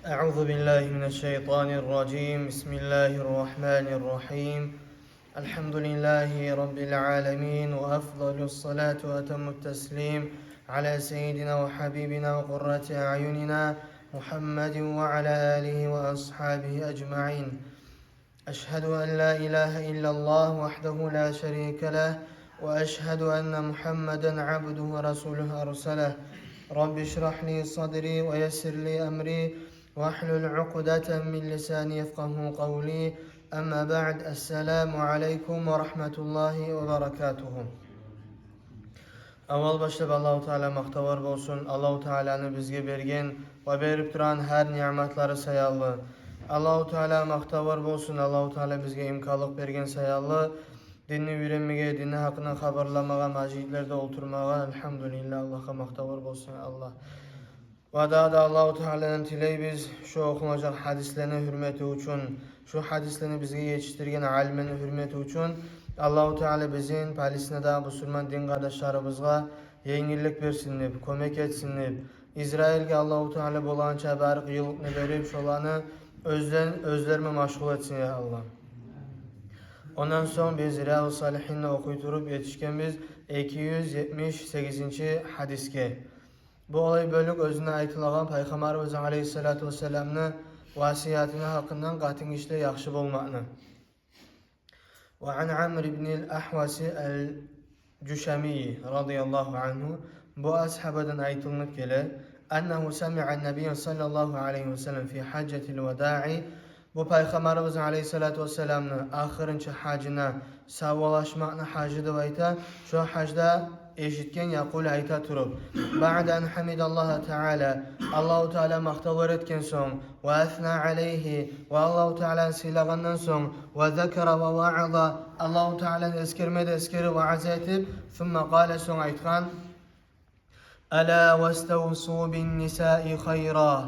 أعوذ بالله من الشيطان الرجيم. بسم الله الرحمن الرحيم. الحمد لله رب العالمين، وأفضل الصلاة وأتم التسليم على سيدنا وحبيبنا وقرة أعيننا محمد وعلى آله وأصحابه أجمعين. أشهد أن لا إله إلا الله وحده لا شريك له، وأشهد أن محمدا عبده ورسوله أرسله. رب اشرح لي صدري ويسر لي أمري واحلل عقدة من لساني يفقه قولي. أما بعد، السلام عليكم ورحمة الله وبركاته. Avval başlab Allahu Teala maqtavar bolsun. Allahu Teala'nı bizge bergen ve berip turan her nimetleri sayallı. Allahu Teala maqtavar bolsun. Allahu Teala bizge imkanlık bergen sayallı. Dinni öğrenmege, dinni hakkında haberlamaga, masjitlerde oturmaga elhamdülillah Allah'a maqtavar bolsun Allah. Ve da Allahu Teala'nın tileybiz şu okunacak hadislerine hürmeti üçün, şu hadislerini bizge yetiştirgen alimlerin hürmeti üçün Allahu Teala bizim Palestina'da Müslüman din kardeşlerimizge yengillik versin dep, kömek etsin dep, İsrail'ge Allahu Teala bolança barık yıllıkını verip şolanı özlerime maşgul etsin ya Allah. Ondan sonra biz Riyad-ı Salihin'le okuyturup yetişken biz 278. hadiske. Bu olay bölük özüne aytılgan Peygamberimiz Aleyhissalatu vesselam'nı vasiyatini hakkından qatin işle yaxşı bolmaqını. Ve an Amr ibn al-Ahwas el-Cüşemi radıyallahu anhu bu ashabadan aytılınıp gele ennehu semi'an Nebiyyü sallallahu aleyhi ve sellem fi haccetil veda'i. Bu Peygamberimiz Aleyhissalatu vesselam'nı ahırıncı hacına savalaşmaqını hacıdı vayta şu hacda eşitken yakul ayta turup ba'dan hamidallaha Teala Allahu Teala maqtavar etken son ve asna aleyhi ve Allahu Teala silagından son ve zekara ve va'aza Allahu Teala eskermede eskeri vaaz etip thumma qala son aytkan ala vestavsu bin nisa'i khayra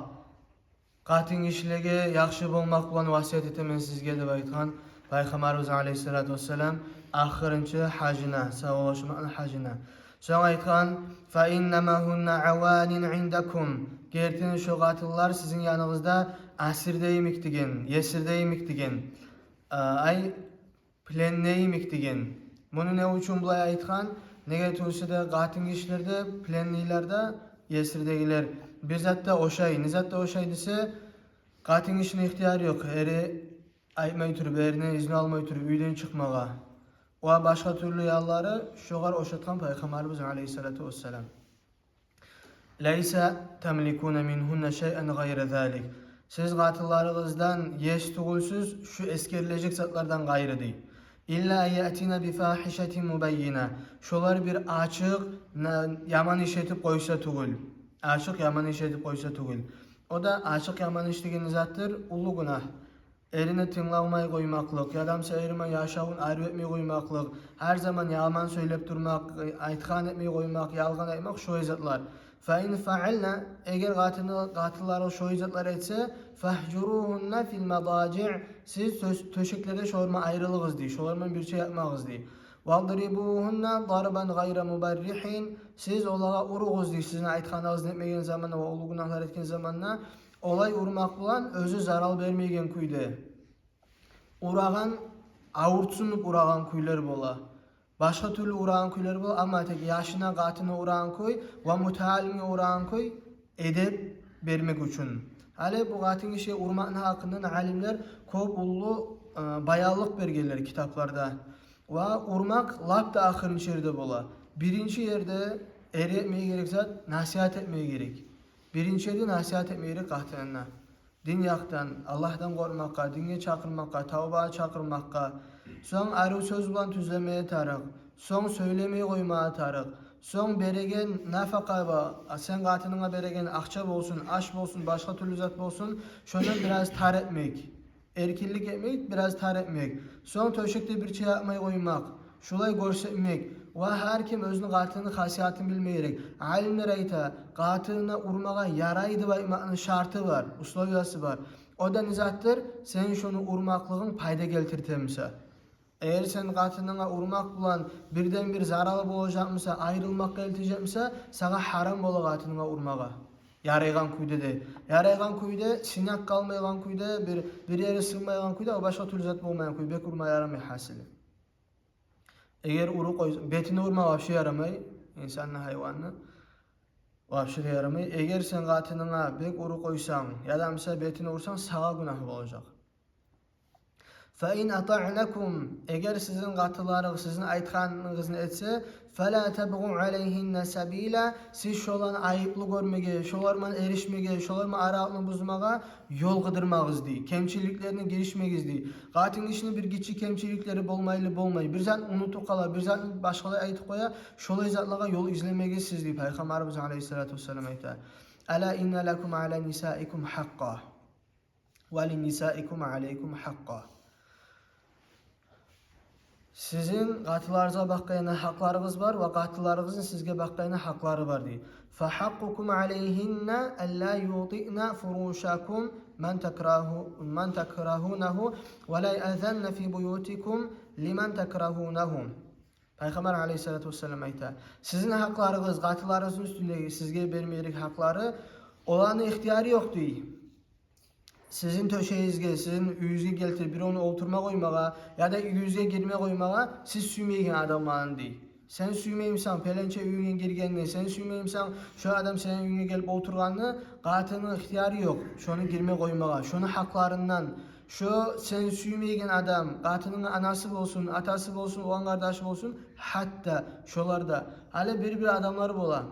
qatin işlege yaxşı bolmaq bilan vasiyat etamen sizge deb aytgan Peygamberimiz Aleyhissalatu vesselam ahırıncı hacına savaşmaqın hacına soň aytgan fa innama hunna awanin indakum gertin şu qatıllar sizin yanınızda asirdeyimik digen, yesirdeyimik digen, ay plenneyimik digen. Bunu ne üçün bulay aytgan? Nege tüsüde qatin işlerde, plennilerde, yesirdegiler bir zatta oşay, nizatta oşay dese qatin işine ihtiyar yok. Eri aytmay turib, erine izni almay turib uydan çıkmaga. O başka türlü yalları şoğar oşatkan Peygamberimiz Aleyhissalatu vesselam. Leysa temlikune minhunne şey'en gayre zalik. Siz qatıllarınızdan yes tugulsuz şu eskerilecek zatlardan gayrı değil. İlla ye'tina bi fahişetin mubeyyina. Şolar bir açık yaman iş etip koysa tugul. Açık yaman iş edip koysa tugul. O da açık yaman iş degen zattır, ulu günah. Eline tınlamay koymaklık, yadamsa erime yaşavun ayrı etmey koymaklık, her zaman yaman söylep durmak, aytkan etmey koymak, yalgan etmek şu izatlar. Fa in fa'alna eğer qatılları şu izatlar etse fahjuruhunna fil madaci' siz töşeklerde şorma ayrılığız diye, şolarman bir şey yapmağız diye. Vadribuhunna darban gayra mubarrihin siz olağa uruğuz diye, sizin aytkanınız etmegen zamanla ve ulu günahlar etken zamanla olay urmak bilan özü zaral vermegen kuyde. Uragan avurtsunup uragan kuylar bola. Başka türlü uragan kuylar bola ama tek yaşına qatına uragan kuy ve mutaalime uragan kuy edep vermek üçün. Hali bu qatin işe urmağın hakkından alimler köp ullu bayallık bergeler kitaplarda. Ve urmak lap da ahırıncı yerde bola. Birinci yerde eri etmeye gerek zat nasihat etmeye gerek. Birinci yerde nasihat etmeye gerek qahtanına. Din yaktan, Allah'tan korkmakka, dinge çakırmakka, tavbaya çakırmakka, son ayrı söz bulan tüzlemeye tarık, son söylemeye koymaya tarık, son beregen nafaka va, sen qatınına beregen akça bolsun, aş bolsun, başka türlü zat bolsun, şunu biraz tar etmek. Erkinlik etmek, biraz tar etmek. Son töşekte bir şey yapmayı koymak, şulay görsetmek ve her kim özünün qatını hasiyatını bilmeye gerek. Alimler ayta, qatına urmağa yaraydı ve imanın şartı var, usloviyası var. O da nizattır, sen şunu urmaklığın payda geltirtemse. Eğer sen qatınına urmak bulan birden bir zaralı bolacakmısa, ayrılmakka eltecekmısa, sana haram bola qatınına urmağa. Yaraygan kuyda de. Yaraygan kuyda sinak kalmaygan kuyda bir yere sığmaygan kuyda o başka türlü zat bolmayan kuy bek urma yaramay hasili. Eğer uru koy betini urma vapşı yaramay insanla hayvanla vapşı da yaramay. Eğer sen gatınına bek uru koysan ya da mesela betini ursan sağa günahı olacak. فَاِنْ اَطَعْنَكُمْ Eğer sizin qatılarınız, sizin aytkanınızını etse فَلَا تَبْغُوا عَلَيْهِنَّ سَب۪يلًا Siz şolan ayıplı görmege, şolarman erişmege, şolarman arağını buzmaga yol gıdırmağız dey. Kemçiliklerine girişmegiz dey. Qatın işini bir geçi kemçilikleri bolmayı. Bir zat unutup kala, bir zat başkaları aytıp koya, şolay zatlaga yol izlemegiz siz dey. Peygamberimiz aleyhissalatu vesselam ayta. Ala inna lakum ala nisaikum haqqa. Ve li nisaikum aleykum haqqa. Sizin qatılarınıza bakayına haklarınız var ve qatılarınızın sizge bakayına hakları var deyil. فَحَقُّكُمْ عَلَيْهِنَّ أَلَّا يُوطِئْنَ فُرُوشَكُمْ مَنْ تَكْرَهُونَهُ وَلَا يَأْذَنَّ فِي بُيُوتِكُمْ لِمَنْ تَكْرَهُونَهُمْ Peygamber aleyhissalatu vesselam ayta. Sizin haklarınız, qatılarınızın üstündeki sizge vermeyerek hakları olanı ihtiyarı yok deyil. Sizin töşeyizge, sizin üyüzge geltir, bir onu oturma koymağa ya da yüzge girme koymağa siz süymeygen adamların değil. Sen süymeyimsen, pelençe üyüne girgenini, sen süymeyimsen, şu adam senin üyüne gelip oturganını, qatının ihtiyarı yok. Şunu girme koymağa, şunu haklarından, şu sen süymeygen adam, qatının anası olsun, atası olsun, oğlan kardeşi olsun, hatta şolarda, hali bir adamları bola.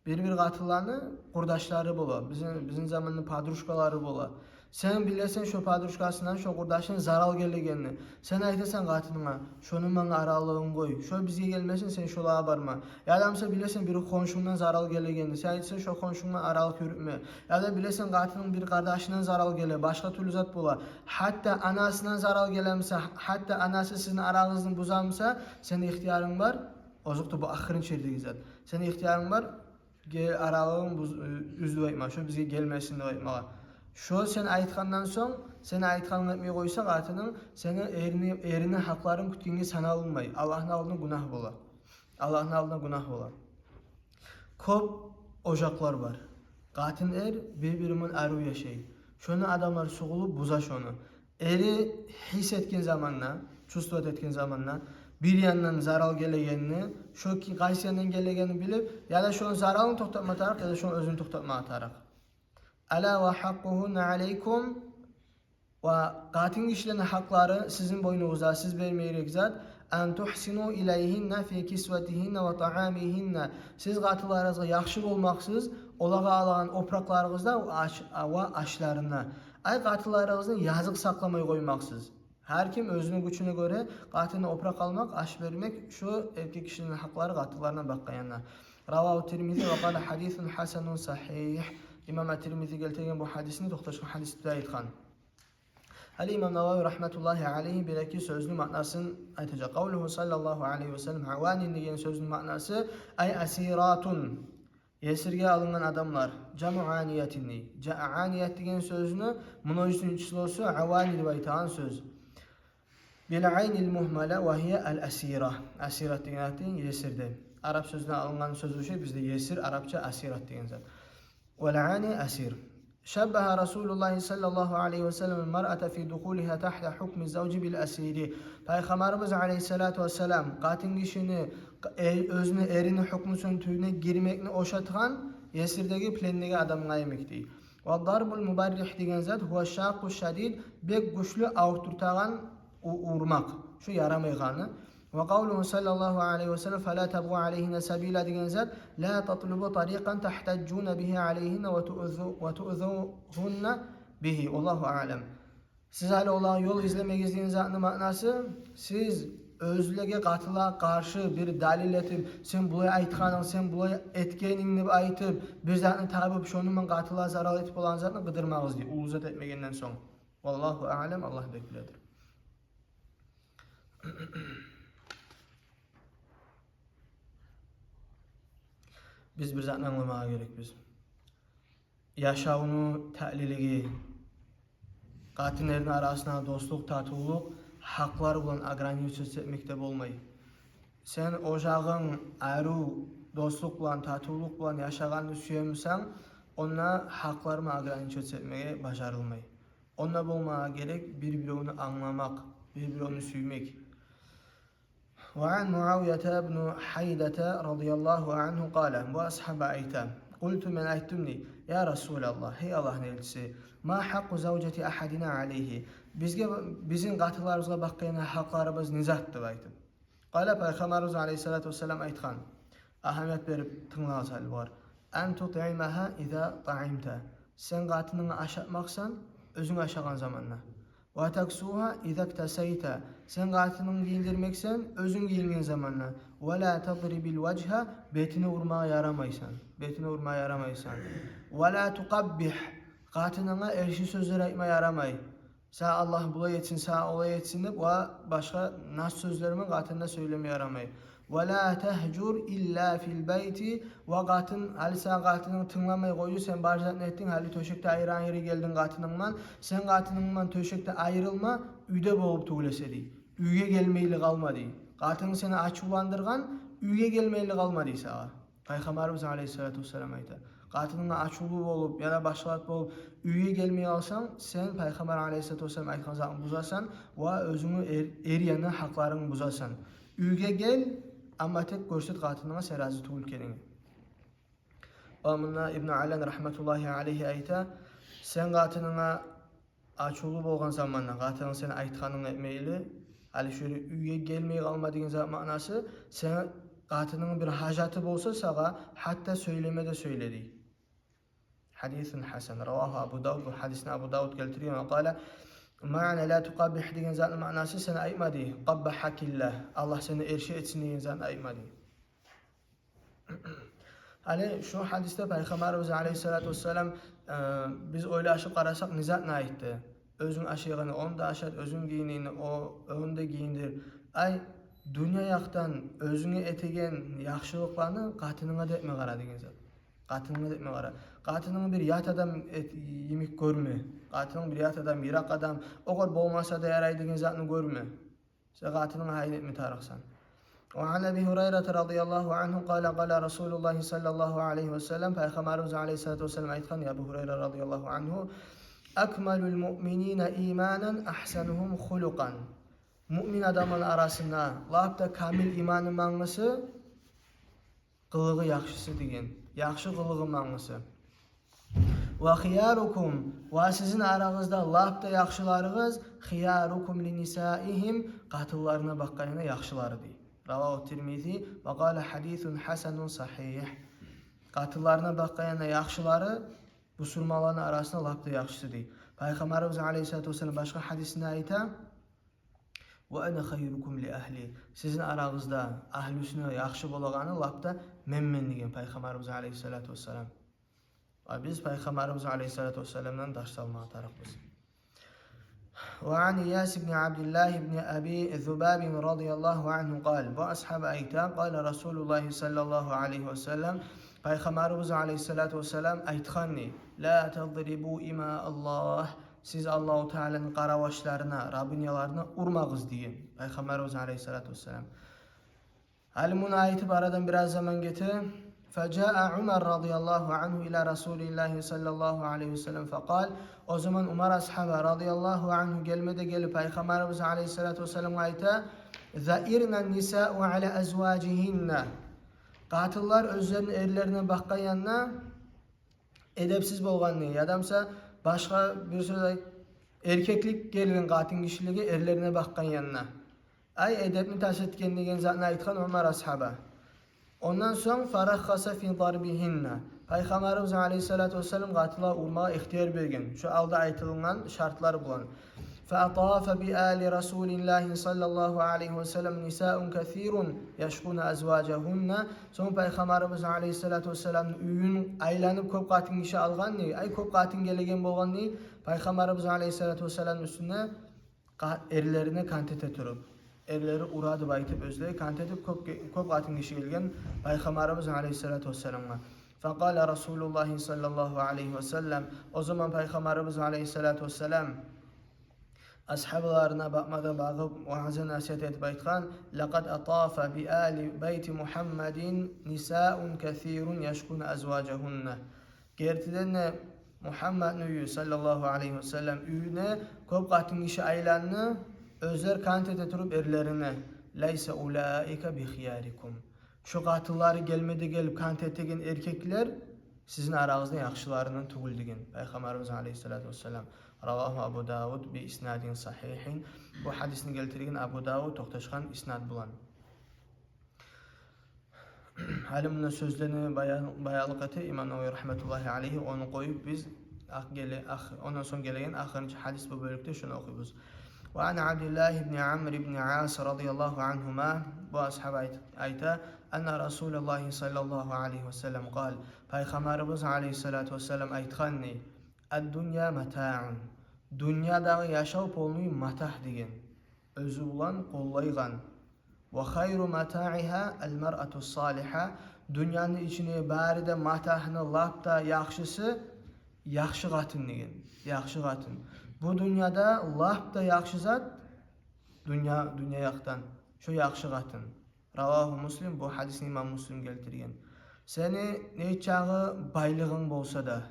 Bir qatılarını kurdaşları bola, bizim zamanın padruşkaları bola. Sen bilesen şu padruşkasından şu kurdaşın zaral gelgenini. Sen aytasan qatınına, şonun bana aralığın koy. Şu bizge gelmesin sen şolağa barma. Ya da bilesen bir konşundan zaral gelgenini. Sen aytasan şu konşundan aralık yürütme. Ya da bilesen qatının bir kardeşinden zaral gele, başka türlü zat bola. Hatta anasından zaral gelemse, hatta anası sizin arağınızın buzamsa, senin ihtiyarın var. Ozuktu bu ahırın çerdiği zat. Senin ihtiyarın var. Aralığın üzdü aytma. Şu bizge gelmesin de aytmağa. Şu sen aytkandan son, sen aytkanını etmeye koysa qatının senin erine hakların kütüğünge sana alınmay. Allah'ın aldığına günah bola. Allah'ın aldığına günah bola. Kop ocaklar var. Qatın birbirimin arı yaşay. Şunu adamlar soğulup buza şonu. Eri his etken zamanla, çustvat etken zamanla bir yandan zaral gelegenini, şu ki qaysi yandan gelegenini bilip ya da şunun zaralını toxtatma atarak ya da şunun özünü toxtatma atarak. Ala ve hakkuhunna aleykum ve qatın kişilerin hakları sizin boynunuzda, siz vermeyerek zat en tuhsinu ileyhinne fi kisvetihinne ve ta'amihinne siz qatılarınızga yaxşı olmaqsız olağa alan opraklarınızda ve aşlarına ay qatılarınızın yazık saklamay koymaqsız. Her kim özünün güçüne göre qatını oprak almak, aş vermek şu erkek kişinin hakları qatılarına bakkayanlar. Ravahu Tirmizi ve qala hadisun hasanun sahih. İmam Tirmizi geltirgen bu hadisini toxtaşqan hadis aytqan. Ali İmam Navavi rahmetullahi aleyhi bilaki sözlü manasını aytacaq. Qavluhu sallallahu aleyhi ve sellem avanin degan sözlü manası ay asiratun. Yesirge alınan adamlar. Camu aniyatin. Aniyat degan sözünü munojisinin içlosu avani deb aytağan söz. Bil aynil muhmala ve hiye al asira. Asirat degan yesirde. Arap sözünden alınan sözlü şey bizde yesir, Arapça asirat degan zat. والعاني أسير شبه رسول الله صلى الله عليه وسلم المرأة في دخولها تحت حكم الزوج بالأسير Peygamberimiz aleyhissalatu vesselam qatın kişini özünü erini hükmü söntüğüne girmekni oşatgan yesirdeki plendeki adamga yemekti. Ve darbul mubarrih degan zat huwa şaqu şadid bek güçlü avturtagan urmak. Şu yaramayğanı. Ve kavluhu sallallahu aleyhi ve sellem فَلَا تَبْغُوا عَلَيْهِنَ سَب۪يلًا degan zat لَا تَطْلُبُوا طَرِيقًا تَحْتَجُّونَ بِهِ عَلَيْهِنَ وَتُؤْذُوهُنَّ بِهِ Allahu alem. Siz hali olan yol izlemek izleyen zatının manası siz özlüge qatıla karşı bir dalil etip sen bulay aytqanın, sen bulay etkenini aytıp bir zatını tabip şonun men qatıla zarar etip olan zatını qıdırmağız diye uluzat etmegenden son. Wallahu alem, Allah bekliyordur. Biz bir zatını anlamağa gerek biz. Yaşavunu, ta'liligi, qatinlerin arasına dostluk, tatuluk, haklar olan agraniyusiz etmekte olmayı. Sen ocağın, aru, dostluk olan, tatuluk olan yaşaganını süyemsen, Ona haklarımı agrançet etmeye başarılmayı. Ona bulmaya gerek birbirini anlamak, birbirini suymak. وعن معاوية بن حيدة رضي الله عنه قال bu ashaba ayta قلت men aytımni ya Resulallah hey Allah'ın elçisi ma haqqu zawjati ahadina alayhi bizim qatılarımızga bakqayna haqlarımız nizat deb aytып qala Peygamberimiz aleyhissalatu vesselam aytgan ahamiyet berip tыңlagız hal var an tut'imaha iza ta'imta sen qatınını aşatmaksan özün aşagan zamanla ve taksuha iza iktasayta sen qatınını giyindirmeksen özün giyingen zamanla ve la tadribil vajha betini vurmaya yaramaysan ve la tuqabbih qatınına erşi sözler aytmaya yaramay sa Allah bula yetsin sa ola yetsin dep ve başka nas sözlerimi qatınına söylemeye yaramay ve la tehcur illa fil beyti ve qatın hali sen qatının tınlamay koyu sen barzat ettin hali töşekte ayıran yeri geldin qatınınman sen qatınınman töşekte ayrılma üyde bolup tugulesedi üye gelmeyli kalma dey qatının seni açulandırgan üye gelmeyli kalma dey sağa Peygamberimiz aleyhissalatu vesselam ayta qatınına açulu bolup ya da başkalat bolup üye gelmeye alsan sen Peygamber aleyhissalatu vesselam aytgan zatını buzasan ve özünü eriyene haklarını buzasan üye gel ama tek görset qatınına sen razı tugul kelini Amına İbn Alen rahmetullahi aleyhi ayta sen qatınına açulu bolgan zamanla qatının seni aytganını etmeyli hali şöyle üye gelmeye kalma degan zat manası sen qatının bir hajatı bolsa sağa hatta söylemede söyledi. Hadisun hasan ravahu Abu Davud hadisini Abu Davud keltiriyor ve qala ma'na la tuqabbih degan zat manası sen aytmadi qabbahakillah Allah seni erşi etsin degan zat aytmadi. Hali şu hadiste Peygamberimiz aleyhissalatu vesselam biz öyle aşıp qarasak nizat ne aytdı? Özün aşığını onda aşat, özün giyinini o önde giyindir. Ay dünya yaktan özünü etegen yaxşılıklarını qatınına da etme qara degen zat. Qatınına da etme qara. Qatının bir yat adam yemek görme. Qatının bir yat adam, yirak adam, oğul bolmasa da yaray degen zatını görme. Sen qatının hayır etme tarıqsan. وعن أبي هريرة رضي الله عنه قال قال رسول الله صلى الله عليه وسلم Peygamberimiz aleyhissalatu vesselam aytgan ya Abu Hureyre radıyallahu anhu Akmalul mu'minina imanan ahsanuhum hulukan. Mümin adamın arasında lafta kamil imanın manlısı qılığı yaxşısı degen. Yaxşı qılığı manlısı. Ve khiyarukum ve sizin aranızda lafta yaxşılarınız khiyarukum li nisaihim qatıllarına bakqayına yaxşıları dey. Ravahu Tirmizi ve qala hadisun hasanun sahih. Qatıllarına bakqayına yaxşıları bu surmaların arasında lafta yaxşısı dey. Peygamberimiz aleyhissalatu vesselam başka hadisinde ayta ve ana khayrukum li ahli. Sizin aranızda ahlüsüne yaxşı bolğanı lafta men degen Peygamberimiz aleyhissalatu vesselam. Biz Peygamberimiz aleyhissalatu vesselamdan daş salmağa tarafız. وعن إياس بن عبد الله بن أبي ذباب رضي الله عنه قال وأصحاب أيتا قال رسول الله صلى الله عليه وسلم Peygamberimiz aleyhissalatu vesselam aytganni la tadribu ima Allah siz Allahu Teala'nın qaravaşlarına, Rabbinyalarına urmağız deyin. Peygamberimiz aleyhissalatu vesselam. Hali bunu aytıp aradan biraz zaman geçti. Feca'a Umar radıyallahu anhu ila Resulillahi sallallahu aleyhi ve sellem fekal. O zaman Umar ashabı radıyallahu anhu gelip Peygamberimiz aleyhissalatu vesselam ayta zairna nisa'u ala azvacihinna. Qatıllar özlerinin erlerine bakkan yanına edepsiz bolğanını adamsa başka bir söz erkeklik gelin qatın kişiliği erlerine bakkan yanına. Ay edepni taş etken degen zatını aytgan Umar ashabı. Ondan sonra farakhasa fi darbihinna. Peygamberimiz aleyhissalatu vesselam qatıla urmağa ihtiyar bergen. Şu alda aytılgan şartlar bulan. فأطاف بآل رسول الله صلى الله عليه وسلم نساء كثير يشقون أزواجهن. Son Peygamberimiz aleyhissalatu vesselam üyün aylanıp köp qatın kişi algan ne? Ay köp qatın gelegen bolgan ne? Peygamberimiz aleyhissalatu vesselam üstüne erlerine kantet ettirip erleri uradı baytıp özleri kantet edip köp qatın kişi gelgen Peygamberimiz aleyhissalatu vesselam'a. Faqala Resulullah sallallahu aleyhi ve sellem. O zaman Peygamberimiz aleyhissalatu vesselam ashablarına bakmadan bağıp vaazı nasihat etip aytgan laqad atafa bi ali beyti Muhammedin nisa'un kathirun yashkun azwajahunna. Gertiden de Muhammed Nüyü sallallahu aleyhi ve sellem üyüne köp katın işi aylanını özler kantete turup erlerine leyse ulaika bi khiyarikum. Şu katılları gelmedi gelip kantetegen erkekler sizin aranızda yaxşılarının tugul degen. Peygamberimiz aleyhissalatu vesselam ravahu Abu Davud bi isnadin sahihin. Bu hadisini keltirgen Abu Davud toqtaşkan isnad bulan. Halimle sözlerini bayalık eti İmam Nevevi rahmetullahi aleyhi onu koyup biz ondan son gelegen ahırıncı hadis bu bölükte şunu okuyuz. Ve an Abdullah ibn Amr ibn As radıyallahu anhuma bu ashab ayta enne Resulullah sallallahu aleyhi ve sellem kal Peygamberimiz aleyhissalatu vesselam aytganni ad-dunya mata'un dünyadağı yaşav polnuy matah degen özü bulan kollaygan ve hayru mata'iha el-mer'atu saliha dünyanın içine bari de matahını lapta yaxşısı yaxşı qatın degen yaxşı qatın bu dünyada lapta yaxşı zat dünya yaqtan şu yaxşı qatın ravahu Muslim bu hadisini İmam Muslim keltirgen seni neçağı baylığın bolsa da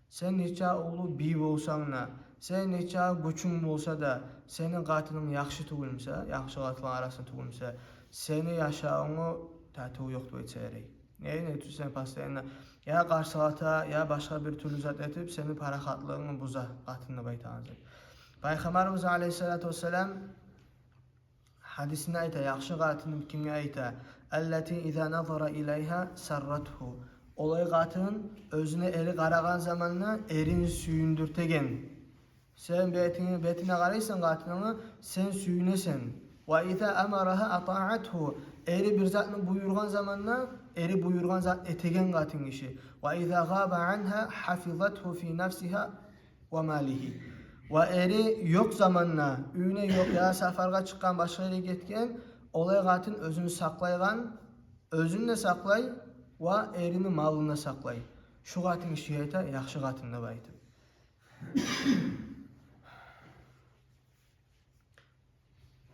sen neçağı ulu bi bolsan da sen neçağı güçün bolsa da senin qatının yaxşı tugulmasa yaxşı qatlar arasında tugulmasa seni yaşağını tatuğu yoktu etserey. Ne sen paslayana ya qarşılata ya başka bir türlü zat etip seni parahatlığını buza qatını baytanızır. Peygamberimiz aleyhissalatu vesselam hadisine ayta yaxşı qatını kimge ayta allati iza nazara ilayha sarrathu olay qatın özüne eli qaragan zamanla erin süyündürtegen. Sen betine qaraysan qatını sen süyünesen. Ve iza amaraha ata'athu eri bir zatını buyurgan zamanla eri buyurgan zat etegen qatın işi. Ve iza gaba anha hafizathu fi nafsiha ve malihi. Ve eri yok zamanla üyüne yok ya safarga çıkan başka yere gitken olay qatın özünü saklaygan özünü de saklay ve erini malını saklay. Şu qatın işi ayta yaxşı qatın da baytı.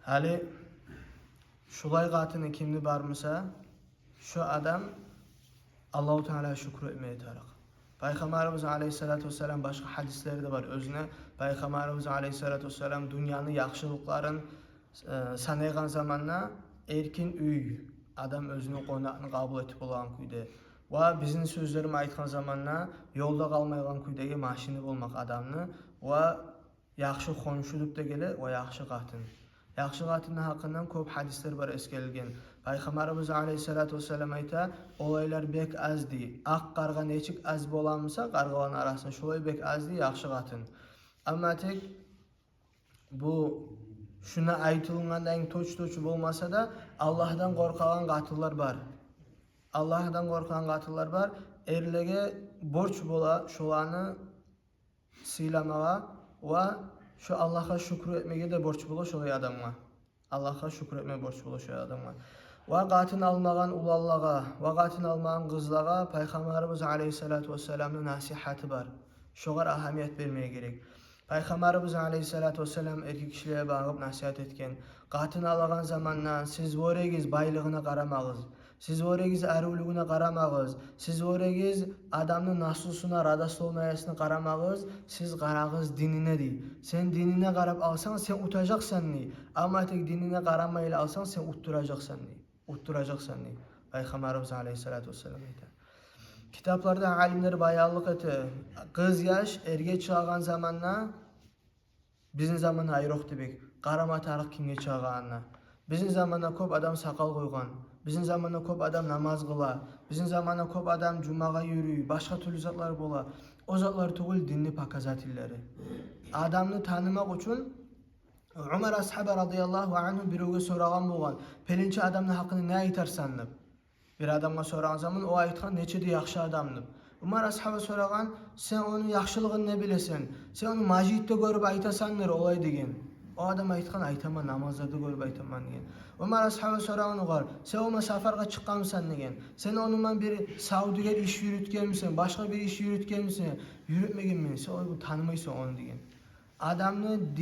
Hali şulay qatını kimdi barmısa şu adam Allahu Teala şükür etmeye tarık. Peygamberimiz aleyhissalatu vesselam başka hadisleri de var özüne. Peygamberimiz aleyhissalatu vesselam dünyanın yaxşılıkların sanaygan zamanla erkin üy adam özünün qonaqını qabul etip olan kuyde. Ve bizim sözlerimi aytkan zamanla yolda qalmaygan kuydagi maşini olmak adamını ve yaxşı qonşuluk da gele ve yaxşı qatın. Yaxşı qatının hakkından köp hadisler var eskelgen. Peygamberimiz aleyhissalatu vesselam ayta olaylar bek azdi. Ak qarga neçik az bolamsa qargaların arasında şolay bek azdi yaxşı qatın. Ama tek bu şuna aytılgandan toç bolmasa da Allah'dan korkan qatıllar var. Allah'dan korkan qatıllar var. Erlege borç bola şolanı silamağa ve şu Allah'a şükür etmeye de borç bulu şolay adamga. Allah'a şükür etmeye borç bulu şolay adamga. Ve qatın almagan ulallağa, ve qatın almagan qızlağa Peygamberimiz aleyhissalatu vesselam'ın nasihatı var. Şoğar ahamiyet vermeye gerek. Peygamberimiz aleyhissalatu vesselam erkek kişilere bağırıp nasihat etken. Qatın alagan zamandan siz voregiz baylığına qaramağız. Siz voregiz aruluğuna qaramağız. Siz voregiz adamın nasusuna, radaslovnayasına qaramağız. Siz qarağız dinine dey. Sen dinine qarab alsan sen utacaksan dey. Ama tek dinine qaramayla alsan sen utturacaksan dey. Utturacaksan dey. Peygamberimiz aleyhissalatu vesselam ayta. Kitaplarda alimler bayallık eti. Kız yaş erge çağıgan zamanla bizim zamanı ayrıq debek. Qarama tarıq kimge çağıganına. Bizim zamanla köp adam sakal koygan. Bizim zamanla köp adam namaz kıla. Bizim zamanla köp adam cumaga yürüy. Başka türlü zatlar bola. O zatlar tugul dinli pakazat illeri. Adamını tanımak için Umar ashabı radıyallahu anhu biroga soragan bolgan. Pelinci adamın hakkını ne aytarsan deb. Bir adamga soragan zaman o aytgan neçede yaxşı adamdı. Umar ashabı soragan sen onun yaxşılığını ne bilesen? Sen onu majidde görüp aytasandır olay degen. O adam aytgan aytama namazda görüp aytaman degen. Umar ashabı soragan oğar sen ona safarga çıqqansan degen. Sen onunla bir Saudi'ye iş yürütken misin? Başka bir iş yürütken misin? Yürütmegen men. Sen onu tanımaysan onu degen. Adamlı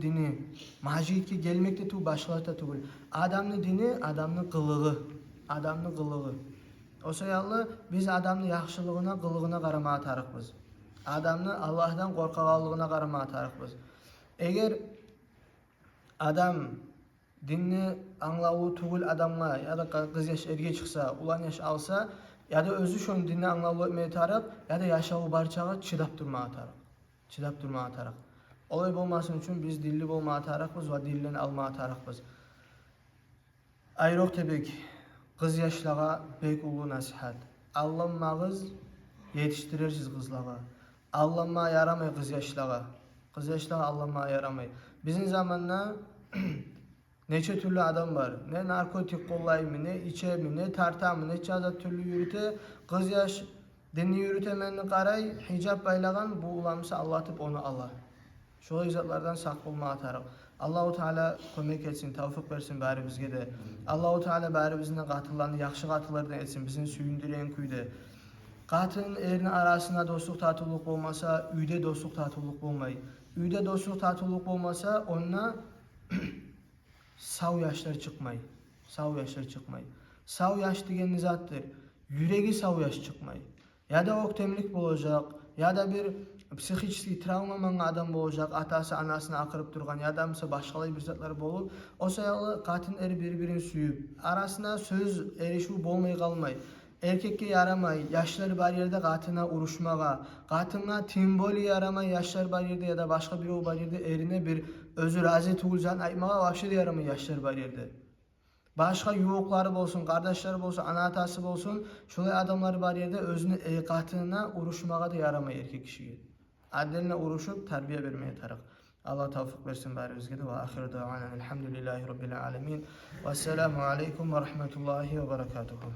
dini majidke gelmekte tu başkalarta tugul. Adamlı dini adamlı kılığı. Oşayalı biz adamны yaxşılığına, qılığına qarama atarıqbız. Adamны Allah'tan qorqağanlığına qarama atarıqbız. Eğer adam dinni anlağı tugul adamga ya da kız yaş erge çıksa, ulan yaş alsa ya da özü şonu dinni anlağı etmeye tarıp ya da yaşağı barçağı çidap durma atarık. Çidap durma atarık. Olay bolmasın için biz dilli bolma atarıqbız ve dillini alma atarıqbız. Ayroq tebek kız yaşlağa bek ulu nasihat. Allanmağız yetiştirirsiz kızlağa. Allanma yaramay kız yaşlağa. Kız yaşlağa allanma yaramay. Bizim zamanla neçe türlü adam var. Ne narkotik kollayımı, ne içemi, ne tartamı, ne çaza türlü yürüte. Kız yaş dinni yürütemenini qaray, hicab baylagan bu ulamsa Allah'tıp onu Allah. Şol izatlardan sak olma atarıq. Allahu Teala kömek etsin, tevfik versin bari bizge de. Allahu Teala bari bizden qatıllarını, yaxşı qatıllardan etsin, bizim süyündüren küyde. Qatının erin arasında dostluk tatuluk olmasa, üyde dostluk tatuluk olmay. Üyde dostluk tatuluk olmasa, onunla sav yaşlar çıkmay. Sav yaşlar çıkmay. Sav yaş degen zattır. Yüreği sav yaş çıkmay. Ya da oktemlik olacak, ya da bir psixik travmaman adam olacak, atası anasını akırıp durgan, ya da mesela başkaları bir zatlar bolup, o sayalı qatın eri birbirini süyüp, arasına söz erişu bolmay kalmay. Erkekке yaramay, yaşları bar yerde qatına uruşmağa, qatına timboli yaramay, yaşlar bar yerde ya da başka biri o bar yerde erine bir özü razı tuğulcan aymağa vahşi de yaramay yaşlar bar yerde. Başka yuvoqları bolsun, kardeşleri bolsun, ana atası bolsun, şolay adamları bar yerde özünü qatına uruşmağa da yaramay erkek kişiye. Adilne uruşup terbiye vermeye tarık. Allah tevfik versin bari bizge de ve ahiru da'anen elhamdülillahi rabbil alemin. Vesselamu aleykum ve rahmetullahi ve berekatuhu.